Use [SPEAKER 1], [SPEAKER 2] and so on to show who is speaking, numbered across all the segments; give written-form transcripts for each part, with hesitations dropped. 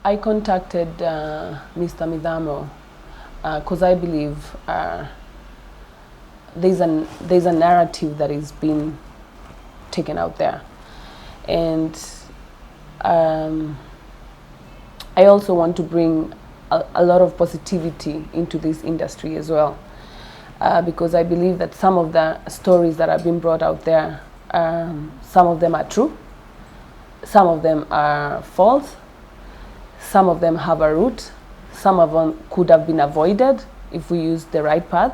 [SPEAKER 1] I contacted Mr. Midamo because I believe there's a narrative that is being taken out there, and I also want to bring a lot of positivity into this industry as well, because I believe that some of the stories that are being brought out there, some of them are true, some of them are false, some of them have a root, some of them could have been avoided if we use the right path.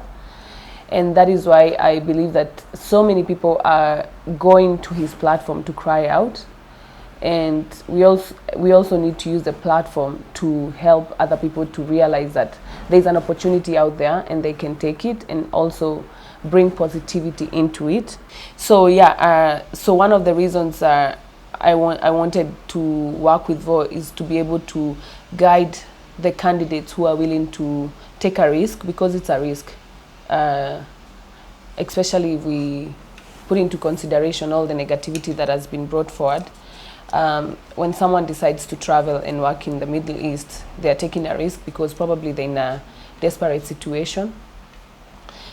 [SPEAKER 1] And that is why I believe that so many people are going to his platform to cry out. And we also need to use the platform to help other people to realize that there's an opportunity out there and they can take it, and also bring positivity into it. So yeah, so one of the reasons I wanted to work with Vo is to be able to guide the candidates who are willing to take a risk, because it's a risk, especially if we put into consideration all the negativity that has been brought forward. When someone decides to travel and work in the Middle East, they are taking a risk because probably they're in a desperate situation.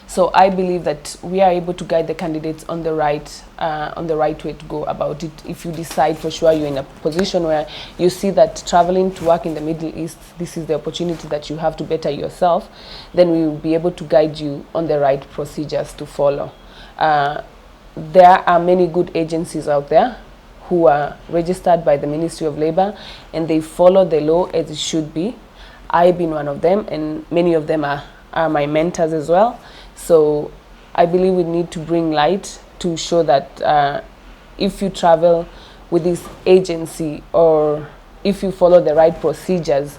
[SPEAKER 1] So I believe that we are able to guide the candidates on the right way to go about it. If you decide for sure you're in a position where you see that traveling to work in the Middle East, this is the opportunity that you have to better yourself, then we will be able to guide you on the right procedures to follow. There are many good agencies out there who are registered by the Ministry of Labor, and they follow the law as it should be. I've been one of them, and many of them are my mentors as well. So I believe we need to bring light to show that if you travel with this agency, or if you follow the right procedures,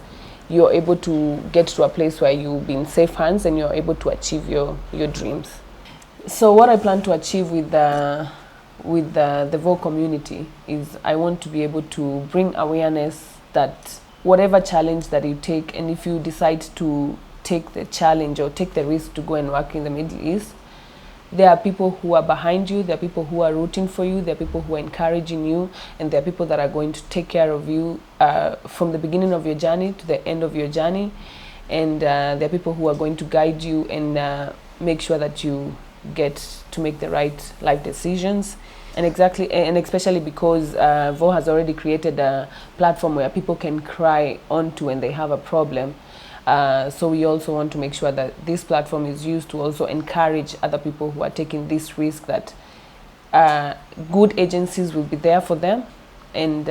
[SPEAKER 1] you're able to get to a place where you'll be in safe hands and you're able to achieve your dreams. So what I plan to achieve with the Vo community is I want to be able to bring awareness that whatever challenge that you take, and if you decide to take the challenge or take the risk to go and work in the Middle East, there are people who are behind you, there are people who are rooting for you, there are people who are encouraging you, and there are people that are going to take care of you from the beginning of your journey to the end of your journey. And there are people who are going to guide you and make sure that you get to make the right life decisions. And especially because Vo has already created a platform where people can cry onto when they have a problem. So we also want to make sure that this platform is used to also encourage other people who are taking this risk, that good agencies will be there for them, and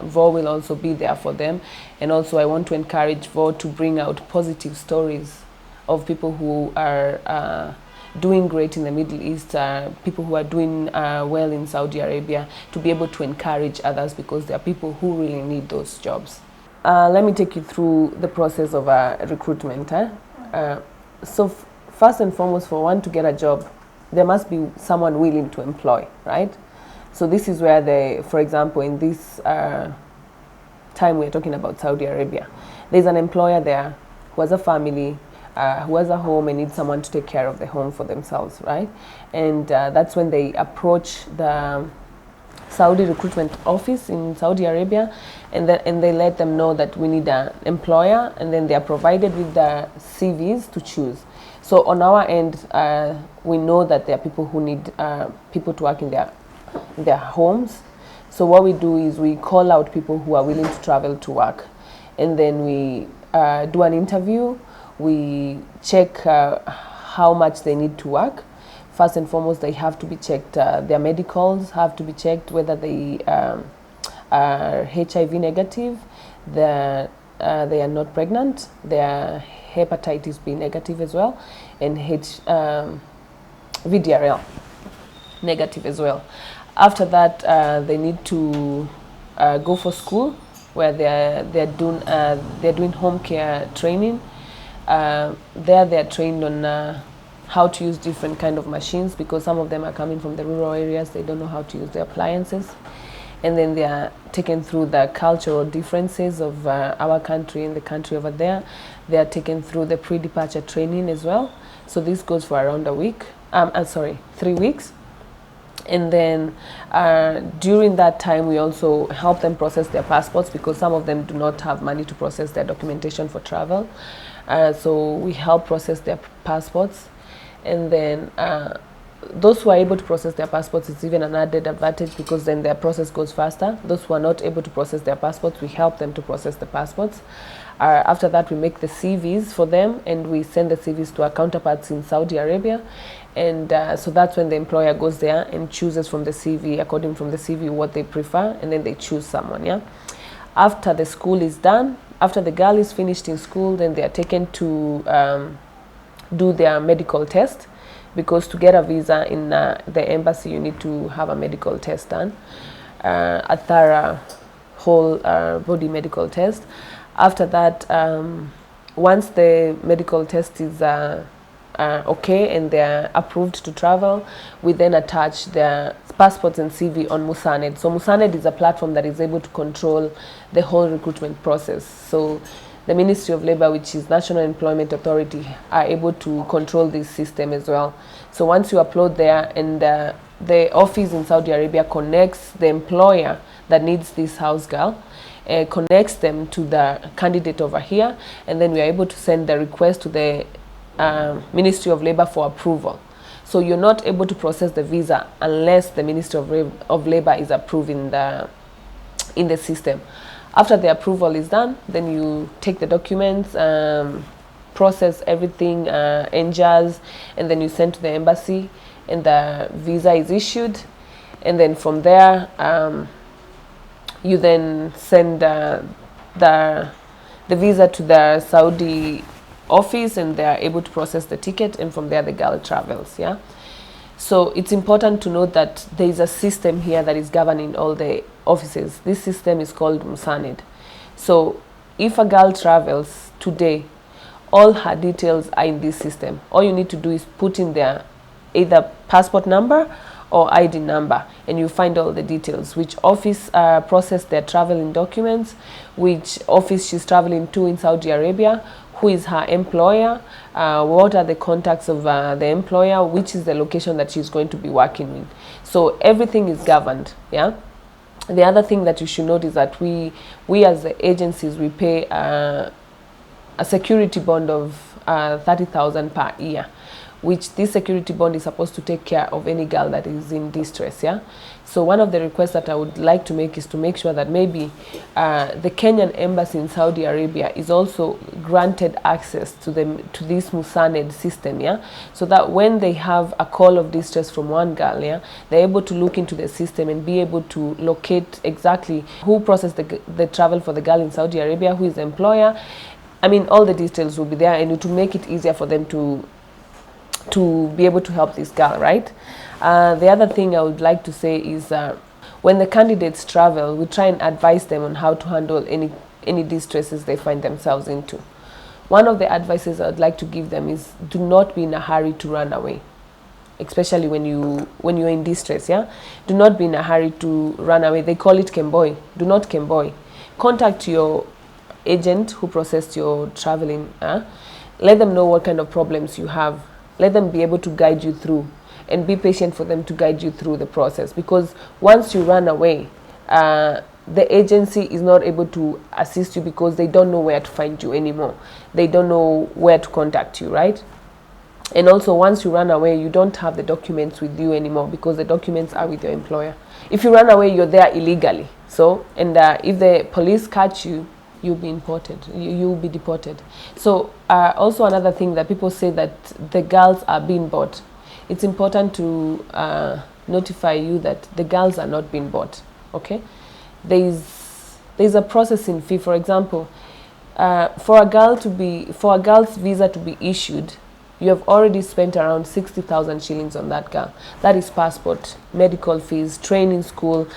[SPEAKER 1] Vo will also be there for them. And also I want to encourage Vo to bring out positive stories of people who are doing great in the Middle East, people who are doing well in Saudi Arabia, to be able to encourage others, because there are people who really need those jobs. Let me take you through the process of recruitment. So first and foremost, for one to get a job, there must be someone willing to employ, right? So this is where for example, in this time we're talking about Saudi Arabia, there's an employer there who has a family, who has a home and needs someone to take care of the home for themselves, right? And that's when they approach the Saudi recruitment office in Saudi Arabia, and they let them know that we need an employer, and then they are provided with the CVs to choose. So on our end, we know that there are people who need people to work in their homes. So what we do is we call out people who are willing to travel to work, and then we do an interview. We check how much they need to work. First and foremost, they have to be checked, their medicals have to be checked, whether they are HIV negative, they are not pregnant, they are hepatitis B negative as well, and VDRL negative as well. After that, they need to go for school, where they're doing home care training. There they're trained on how to use different kind of machines, because some of them are coming from the rural areas, they don't know how to use the appliances. And then they are taken through the cultural differences of our country and the country over there. They are taken through the pre-departure training as well. So this goes for around a week, 3 weeks. And then during that time, we also help them process their passports, because some of them do not have money to process their documentation for travel. So we help process their passports. And then those who are able to process their passports, it's even an added advantage, because then their process goes faster. Those who are not able to process their passports, we help them to process the passports. After that, we make the CVs for them, and we send the CVs to our counterparts in Saudi Arabia. And so that's when the employer goes there and chooses from the CV, according from the CV, what they prefer, and then they choose someone. Yeah. After the school is done, after the girl is finished in school, then they are taken to do their medical test, because to get a visa in the embassy, you need to have a medical test done, a thorough whole body medical test. After that, once the medical test is okay and they're approved to travel, we then attach their passports and CV on Musaned. So Musaned is a platform that is able to control the whole recruitment process. So the Ministry of Labour, which is National Employment Authority, are able to control this system as well. So once you upload there, and the office in Saudi Arabia connects the employer that needs this house girl, connects them to the candidate over here, and then we are able to send the request to the Ministry of Labour for approval. So you're not able to process the visa unless the Ministry of Labour is approving in the system. After the approval is done, then you take the documents, process everything, NJAS, and then you send to the embassy, and the visa is issued. And then from there, you then send the visa to the Saudi office, and they are able to process the ticket, and from there the girl travels. Yeah. So it's important to note that there is a system here that is governing all the offices. This system is called Musaned. So if a girl travels today, all her details are in this system. All you need to do is put in their either passport number or ID number, and you find all the details, which office processed their traveling documents, which office she's traveling to in Saudi Arabia, who is her employer, what are the contacts of the employer, which is the location that she's going to be working in. So everything is governed. Yeah. The other thing that you should note is that we as the agencies, we pay a security bond of 30,000 per year, which this security bond is supposed to take care of any girl that is in distress. Yeah. So one of the requests that I would like to make is to make sure that maybe the Kenyan embassy in Saudi Arabia is also granted access to this Musaned system. Yeah. So that when they have a call of distress from one girl, yeah, they're able to look into the system and be able to locate exactly who processed the travel for the girl in Saudi Arabia, who is the employer. I mean, all the details will be there, and it will make it easier for them to be able to help this girl, right? The other thing I would like to say is when the candidates travel, we try and advise them on how to handle any distresses they find themselves into. One of the advices I would like to give them is do not be in a hurry to run away, especially when you're in distress. Yeah, do not be in a hurry to run away. They call it kemboy. Do not kemboy. Contact your agent who processed your traveling. Let them know what kind of problems you have. Let them be able to guide you through, and be patient for them to guide you through the process, because once you run away, the agency is not able to assist you, because they don't know where to find you anymore. They don't know where to contact you, right? And also, once you run away, you don't have the documents with you anymore, because the documents are with your employer. If you run away, you're there illegally. So, and if the police catch you, you'll be imported, you'll be deported. So also another thing that people say, that the girls are being bought. It's important to notify you that the girls are not being bought. Okay, there's a processing fee. For example, for a girl's visa to be issued, you have already spent around 60,000 shillings on that girl. That is passport, medical fees, training school,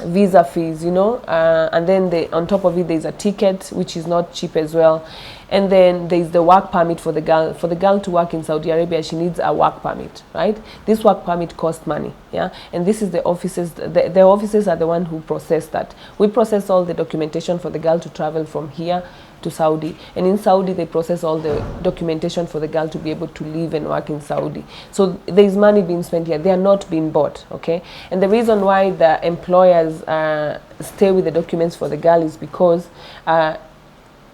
[SPEAKER 1] visa fees, and then on top of it there's a ticket, which is not cheap as well, and then there's the work permit for the girl. For the girl to work in Saudi Arabia, she needs a work permit, right? This work permit costs money. Yeah, and this is the offices. The offices are the one who process that. We process all the documentation for the girl to travel from here to Saudi, and in Saudi they process all the documentation for the girl to be able to live and work in Saudi. So there is money being spent here. They are not being bought, okay? And the reason why the employers stay with the documents for the girl is because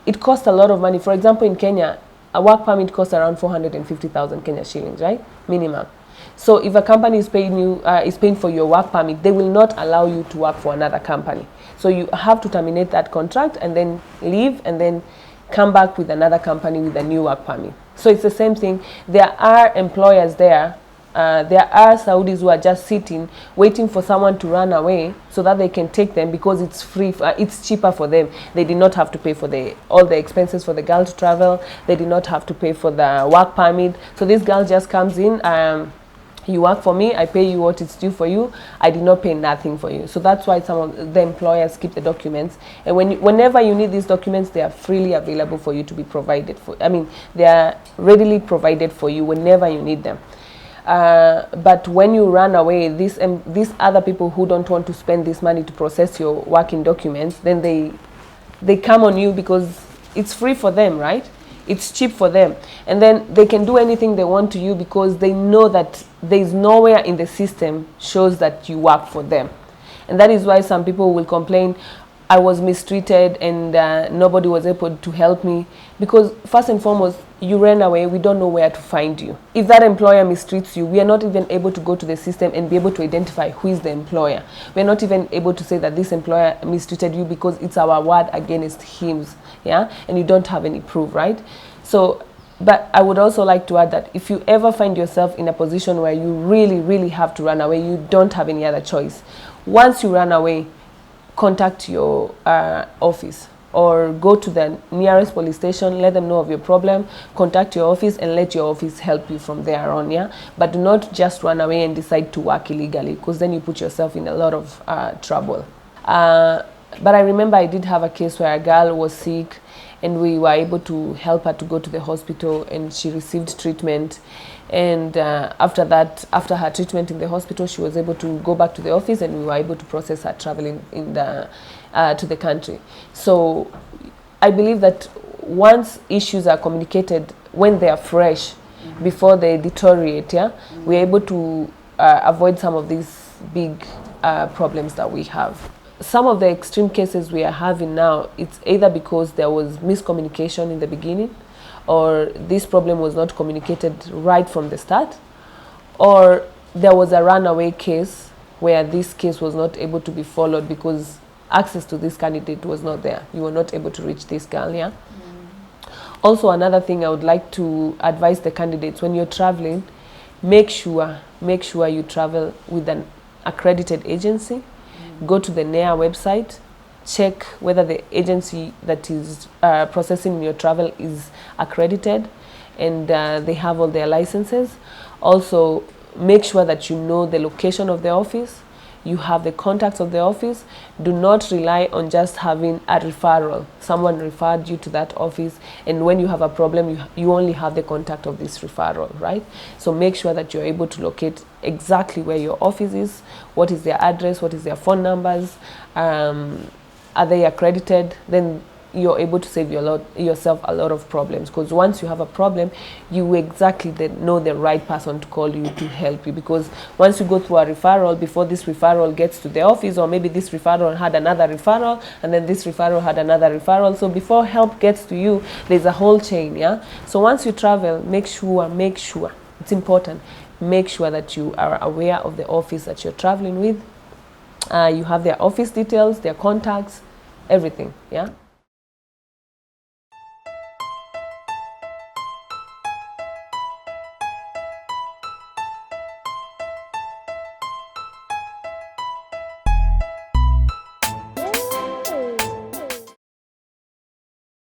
[SPEAKER 1] it costs a lot of money. For example, in Kenya, a work permit costs around 450,000 Kenya shillings, right? Minimum. So if a company is paying you, is paying for your work permit, they will not allow you to work for another company. So you have to terminate that contract and then leave and then come back with another company with a new work permit. So it's the same thing. There are employers there. There are Saudis who are just sitting, waiting for someone to run away so that they can take them because it's free, it's cheaper for them. They did not have to pay for all the expenses for the girl to travel. They did not have to pay for the work permit. So this girl just comes in, you work for me, I pay you what it's due for you, I did not pay nothing for you. So that's why some of the employers keep the documents. And whenever you need these documents, they are freely available for you to be provided for. I mean, they are readily provided for you whenever you need them. But when you run away, these other people who don't want to spend this money to process your working documents, then they come on you because it's free for them, right? It's cheap for them. And then they can do anything they want to you because they know that there is nowhere in the system shows that you work for them. And that is why some people will complain, I was mistreated and nobody was able to help me. Because first and foremost, you ran away, we don't know where to find you. If that employer mistreats you, we are not even able to go to the system and be able to identify who is the employer. We are not even able to say that this employer mistreated you because it's our word against him, yeah? And you don't have any proof, right? So, but I would also like to add that if you ever find yourself in a position where you really, really have to run away, you don't have any other choice. Once you run away, contact your office or go to the nearest police station, let them know of your problem, contact your office and let your office help you from there on, yeah? But do not just run away and decide to work illegally because then you put yourself in a lot of trouble. But I remember I did have a case where a girl was sick and we were able to help her to go to the hospital and she received treatment. And after that, after her treatment in the hospital, she was able to go back to the office and we were able to process her traveling to the country. So I believe that once issues are communicated when they are fresh, before they deteriorate, yeah, we're able to avoid some of these big problems that we have. Some of the extreme cases we are having now, it's either because there was miscommunication in the beginning, or this problem was not communicated right from the start, or there was a runaway case where this case was not able to be followed because access to this candidate was not there. You were not able to reach this girl, yeah? Also, another thing I would like to advise the candidates, when you're traveling, make sure you travel with an accredited agency. Go to the NEA website, check whether the agency that is processing your travel is accredited and they have all their licenses. Also, make sure that you know the location of the office, you have the contacts of the office. Do not rely on just having a referral. Someone referred you to that office and when you have a problem, you only have the contact of this referral, right? So make sure that you're able to locate exactly where your office is, what is their address, what is their phone numbers, are they accredited? Then you're able to save yourself a lot of problems, because once you have a problem, you exactly know the right person to call you to help you. Because once you go through a referral, before this referral gets to the office, or maybe this referral had another referral, and then this referral had another referral, so before help gets to you, there's a whole chain, yeah? So once you travel, make sure, it's important, make sure that you are aware of the office that you're traveling with. You have their office details, their contacts, everything, yeah?